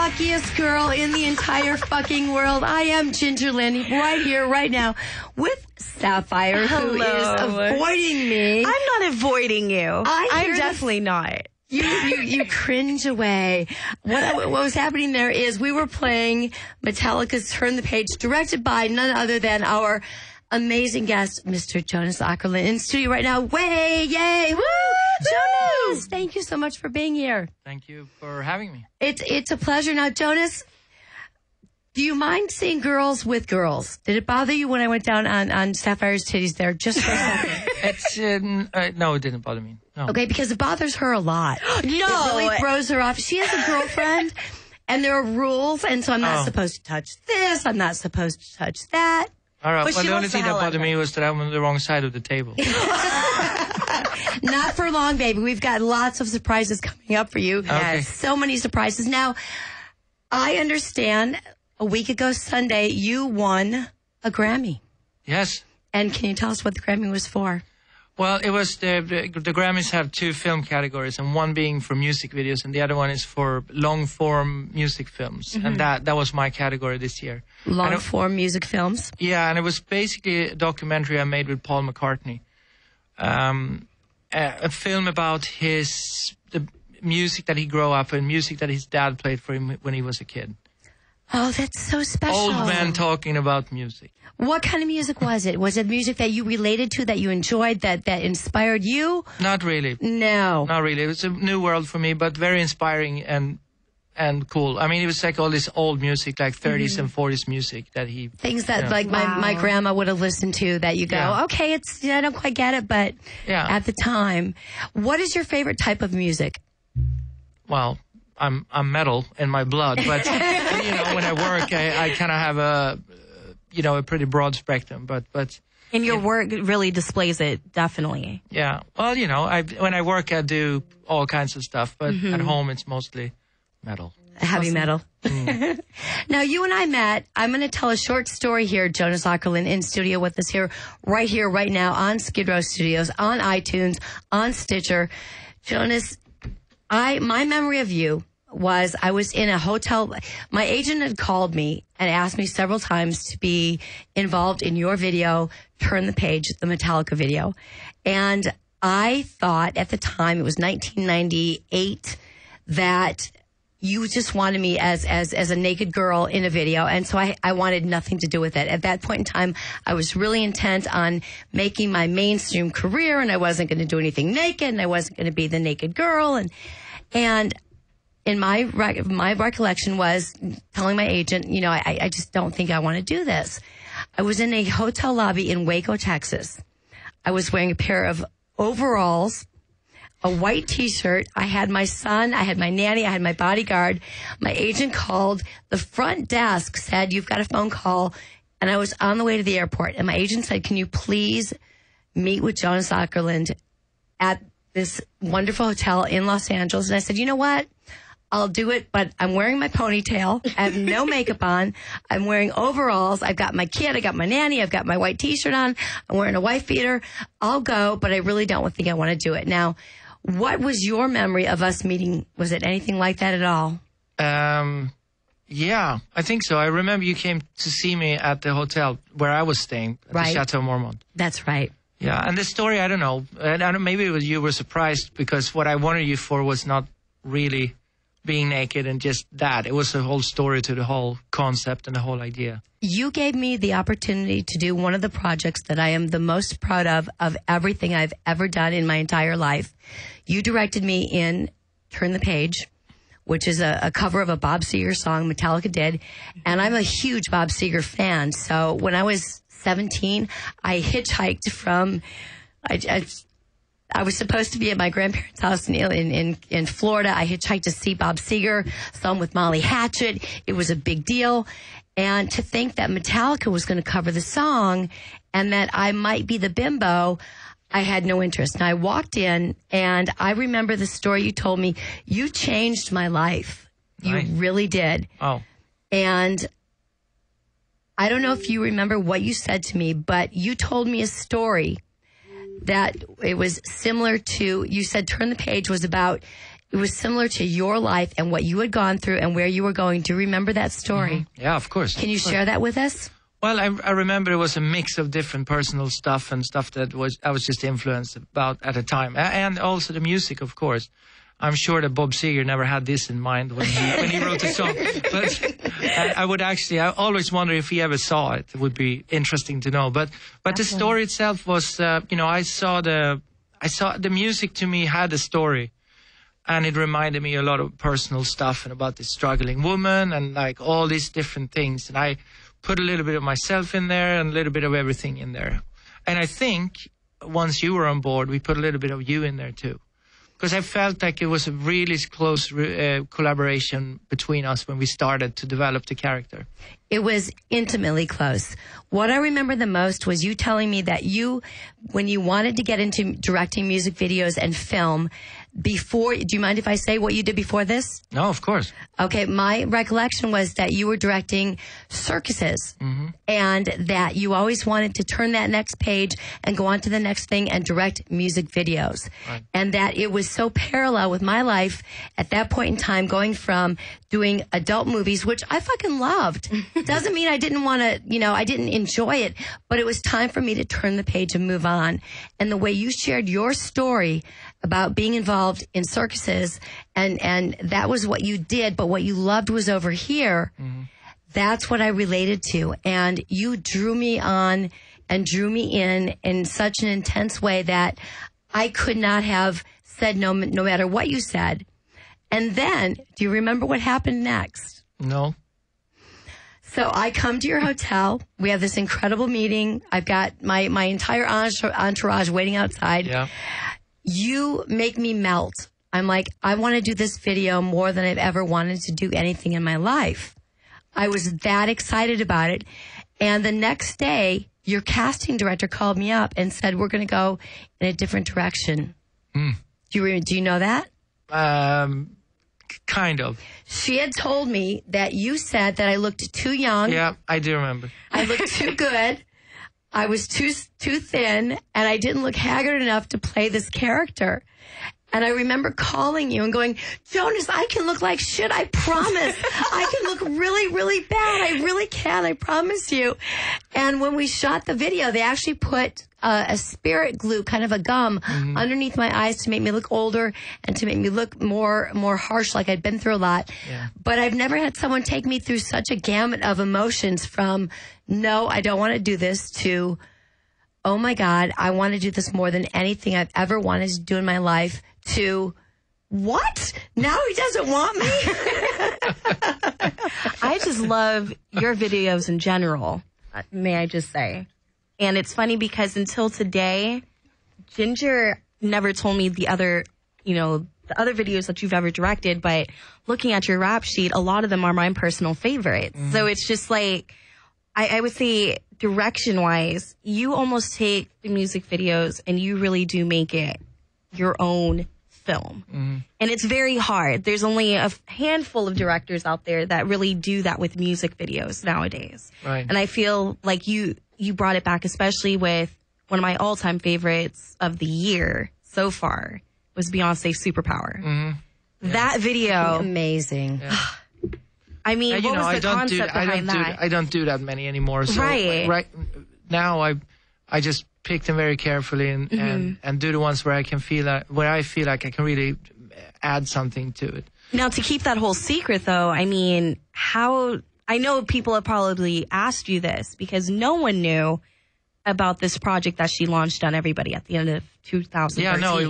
luckiest girl in the entire fucking world. I am Ginger Lynn, right here, right now, with Sapphire, who is avoiding me. I'm not avoiding you. I'm definitely not. You cringe away. What was happening there is we were playing Metallica's Turn the Page, directed by none other than our amazing guest, Mr. Jonas Akerlund, in studio right now. Yay! Woo! Jonas, thank you so much for being here. Thank you for having me. It's a pleasure. Now, Jonas, do you mind seeing girls with girls? Did it bother you when I went down on Sapphire's titties there just for a second? No, it didn't bother me. No. Okay, because it bothers her a lot. No! It really throws her off. She has a girlfriend, and there are rules, and so I'm not supposed to touch this. I'm not supposed to touch that. All right, well, the only thing that bothered me was that I'm on the wrong side of the table. Not for long, baby. We've got lots of surprises coming up for you. Okay. So many surprises. Now, I understand a week ago Sunday, you won a Grammy. Yes. And can you tell us what the Grammy was for? Well, it was the Grammys have two film categories, and one being for music videos, and the other one is for long-form music films. Mm-hmm. And that was my category this year. Long-form music films? Yeah, and it was basically a documentary I made with Paul McCartney. A film about the music that he grew up in, music that his dad played for him when he was a kid. Oh, that's so special. Old man talking about music. What kind of music was it? Was it music that you related to, that you enjoyed, that inspired you? Not really. No. Not really. It was a new world for me, but very inspiring and cool. I mean, it was like all this old music, like 30s and 40s music that he... Things that my grandma would have listened to, that you go, okay, I don't quite get it, but at the time. What is your favorite type of music? Well, I'm metal in my blood, but when I work, I kind of have a pretty broad spectrum, but and your work really displays it, definitely. Yeah. Well, when I work, I do all kinds of stuff, but at home, it's mostly metal. Heavy metal. Now, you and I met. I'm going to tell a short story here, Jonas Akerlund, in studio with us here, right now, on Skid Row Studios, on iTunes, on Stitcher. Jonas, my memory of you was I was in a hotel. My agent had called me and asked me several times to be involved in your video, Turn the Page, the Metallica video. And I thought at the time, it was 1998, that you just wanted me as a naked girl in a video. And so I wanted nothing to do with it. At that point in time, I was really intent on making my mainstream career, and I wasn't going to do anything naked, and I wasn't going to be the naked girl. And in my recollection was telling my agent, I just don't think I want to do this. I was in a hotel lobby in Waco, Texas. I was wearing a pair of overalls, a white T-shirt. I had my son, I had my nanny, I had my bodyguard. My agent called. The front desk said, "You've got a phone call." And I was on the way to the airport. And my agent said, "Can you please meet with Jonas Akerlund at this wonderful hotel in Los Angeles?" And I said, "You know what? I'll do it, but I'm wearing my ponytail. I have no makeup on. I'm wearing overalls. I've got my kid. I got my nanny. I've got my white T-shirt on. I'm wearing a wife beater. I'll go, but I really don't think I want to do it." Now, what was your memory of us meeting? Was it anything like that at all? Yeah, I think so. I remember you came to see me at the hotel where I was staying, at the Chateau Marmont. That's right. Yeah, and the story, I don't know. Maybe it was you were surprised because what I wanted you for was not really being naked and just that. It was a whole story to the whole concept and the whole idea. You gave me the opportunity to do one of the projects that I am the most proud of everything I've ever done in my entire life. You directed me in Turn the Page, which is a cover of a Bob Seger song Metallica did. And I'm a huge Bob Seger fan. So when I was 17, I hitchhiked from... I was supposed to be at my grandparents' house in Florida. I hitchhiked to see Bob Seger, saw him with Molly Hatchet. It was a big deal. And to think that Metallica was going to cover the song and that I might be the bimbo, I had no interest. Now, I walked in, and I remember the story you told me. You changed my life. Nice. You really did. Oh. And I don't know if you remember what you said to me, but you told me a story that it was similar to, you said Turn the Page was about It was similar to your life and what you had gone through and where you were going. Do you remember that story? Yeah, of course. Can you share that with us? Well, I remember it was a mix of different personal stuff and stuff that I was just influenced about at the time. And also the music, of course. I'm sure that Bob Seger never had this in mind when he wrote the song. But I always wonder if he ever saw it. It would be interesting to know. But the story itself was, I saw the music to me had a story. And it reminded me a lot of personal stuff and about this struggling woman and like all these different things. And I put a little bit of myself in there and a little bit of everything in there. And I think once you were on board, we put a little bit of you in there too. Because I felt like it was a really close collaboration between us when we started to develop the character. It was intimately close. What I remember the most was you telling me that when you wanted to get into directing music videos and film, do you mind if I say what you did before this? No, of course. Okay, my recollection was that you were directing circuses and that you always wanted to turn that next page and go on to the next thing and direct music videos. Right. And that it was so parallel with my life at that point in time, going from doing adult movies, which I fucking loved. Doesn't mean I didn't want to, I didn't enjoy it, but it was time for me to turn the page and move on. And the way you shared your story about being involved in circuses and that was what you did, but what you loved was over here. That's what I related to. And you drew me on and drew me in such an intense way that I could not have said no matter what you said. And then, do you remember what happened next? No. So I come to your hotel. We have this incredible meeting. I've got my entire entourage waiting outside. Yeah. You make me melt. I'm like, I want to do this video more than I've ever wanted to do anything in my life. I was that excited about it. And the next day, your casting director called me up and said, we're going to go in a different direction. Do you know that? Kind of. She had told me that you said that I looked too young. Yeah, I do remember. I looked too good. I was too thin, and I didn't look haggard enough to play this character. And I remember calling you and going, Jonas, I can look like shit, I promise. I can look really, really bad. I really can, I promise you. And when we shot the video, they actually put a spirit glue, kind of a gum, underneath my eyes to make me look older and to make me look more harsh, like I'd been through a lot. Yeah. But I've never had someone take me through such a gamut of emotions from, no, I don't want to do this, to, oh my God, I want to do this more than anything I've ever wanted to do in my life, to, what? Now he doesn't want me? I just love your videos in general, may I just say. And it's funny because until today, Ginger never told me the other videos that you've ever directed, but looking at your rap sheet, a lot of them are my personal favorites. So it's just like, I would say direction-wise, you almost take the music videos and you really do make it your own film. And it's very hard. There's only a handful of directors out there that really do that with music videos nowadays. Right. And I feel like you brought it back, especially with one of my all-time favorites of the year so far was Beyonce's Superpower. That video. Amazing. Yeah. I mean, what was the concept behind that? I don't do that many anymore. So right now, I just pick them very carefully and do the ones where I feel like I can really add something to it. Now, to keep that whole secret, though, I mean, I know people have probably asked you this because no one knew about this project that she launched on everybody at the end of 2013. Yeah, no, it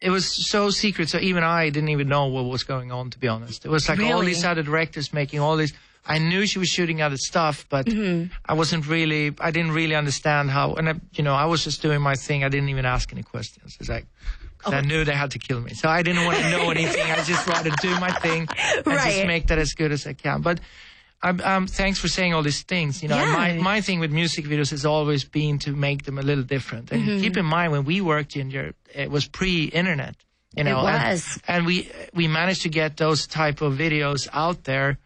was so secret, so even I didn't even know what was going on, to be honest. It was like all these other directors making all these. I knew she was shooting other stuff, but I didn't really understand how. And I was just doing my thing. I didn't even ask any questions. It's like, I knew they had to kill me, so I didn't want to know anything. I just rather do my thing and just make that as good as I can. But thanks for saying all these things. My thing with music videos has always been to make them a little different. And keep in mind, when we worked, Ginger, it was pre-internet. You know, It was. and we managed to get those type of videos out there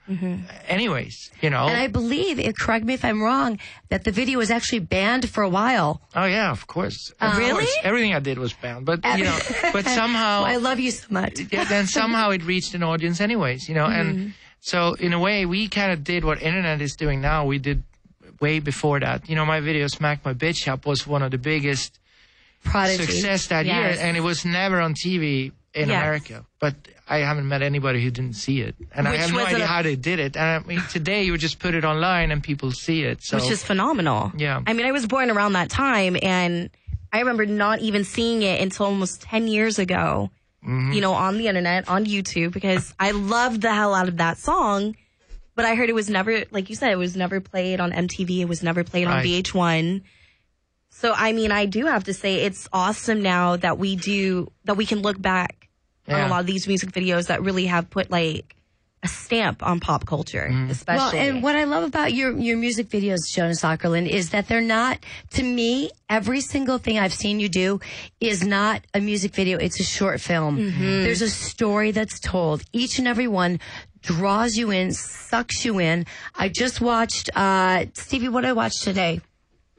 anyways, you know. And I believe, correct me if I'm wrong, that the video was actually banned for a while. Oh yeah, of course. Really? Everything I did was banned, but you know, but somehow I love you so much. yeah, then somehow it reached an audience anyways, you know. And so in a way, we kind of did what internet is doing now. We did way before that. You know, my video "Smack My Bitch Up" was one of the biggest Prodigy. success that year, and it was never on TV in America. But I haven't met anybody who didn't see it, and I have no idea how they did it. And I mean, today you just put it online and people see it, so which is phenomenal. Yeah. I mean, I was born around that time, and I remember not even seeing it until almost 10 years ago. You know, on the internet, on YouTube, because I loved the hell out of that song. But I heard it was never, like you said, it was never played on MTV. It was never played on VH1. So, I mean, I do have to say it's awesome now that we can look back on a lot of these music videos that really have put like a stamp on pop culture, especially. Well, and what I love about your music videos, Jonas Akerlund, is that they're not, to me, every single thing I've seen you do is not a music video. It's a short film. There's a story that's told. Each and every one draws you in, sucks you in. I just watched, Stevie, what did I watch today?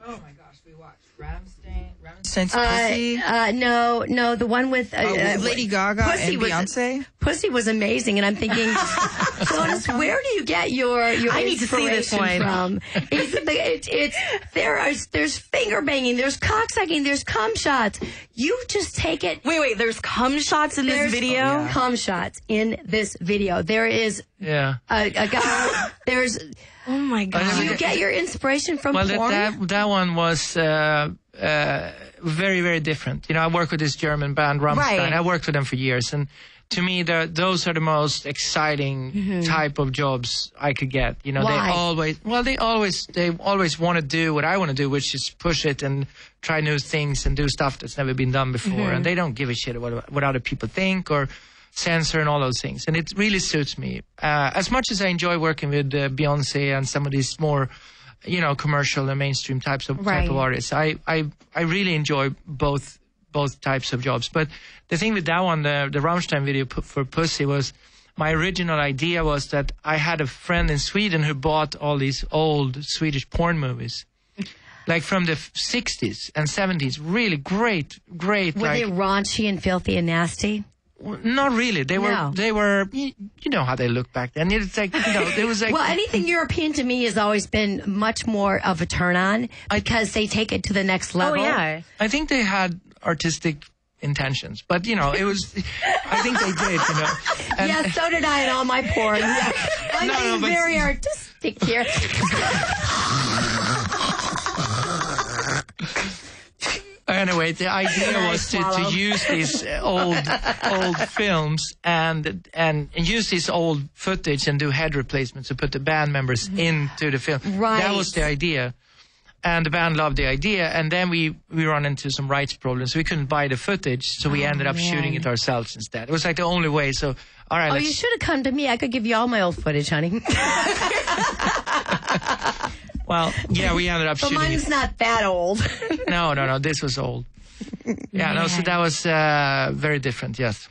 Oh my gosh, we watched Rammstein, Pussy? No, the one with Lady Gaga Pussy and Beyonce? Pussy was amazing, and I'm thinking, Jonas, where do you get your I need to see this inspiration one. from? There's finger banging, there's cocksucking, there's cum shots. You just take it. Wait, there's cum shots in this video? Cum shots in this video. There is a guy. There's. Oh my God. Do you get your inspiration from well, porn? that one was very, very different. You know, I work with this German band, Rammstein. Right. I worked with them for years, and to me, those are the most exciting type of jobs I could get. You know, Why? they always want to do what I want to do, which is push it and try new things and do stuff that's never been done before. And they don't give a shit about what other people think or censor and all those things. And it really suits me. As much as I enjoy working with Beyonce and some of these more, you know, commercial and mainstream type of artists, I really enjoy both types of jobs. But the thing with that one, the Rammstein video for Pussy, was my original idea was that I had a friend in Sweden who bought all these old Swedish porn movies. Like from the 60s and 70s. Really great. Were they raunchy and filthy and nasty? Not really. They were, you know how they look back then. It's like, you know, it was like. Well, anything European to me has always been much more of a turn on because they take it to the next level. Oh, yeah. I think they had artistic intentions, but you know, it was, I think they did, you know. And, yeah, so did I in all my porn. I'm being very artistic here. Anyway, the idea was to use these old films and use this old footage and do head replacements to put the band members into the film. Right. That was the idea. And the band loved the idea. And then we run into some rights problems. We couldn't buy the footage, so we ended up shooting it ourselves instead. It was like the only way. So, all right. You should have come to me. I could give you all my old footage, honey. Well, yeah, we ended up shooting it. But mine's not that old. No, this was old. Yeah, no, so that was very different, yes.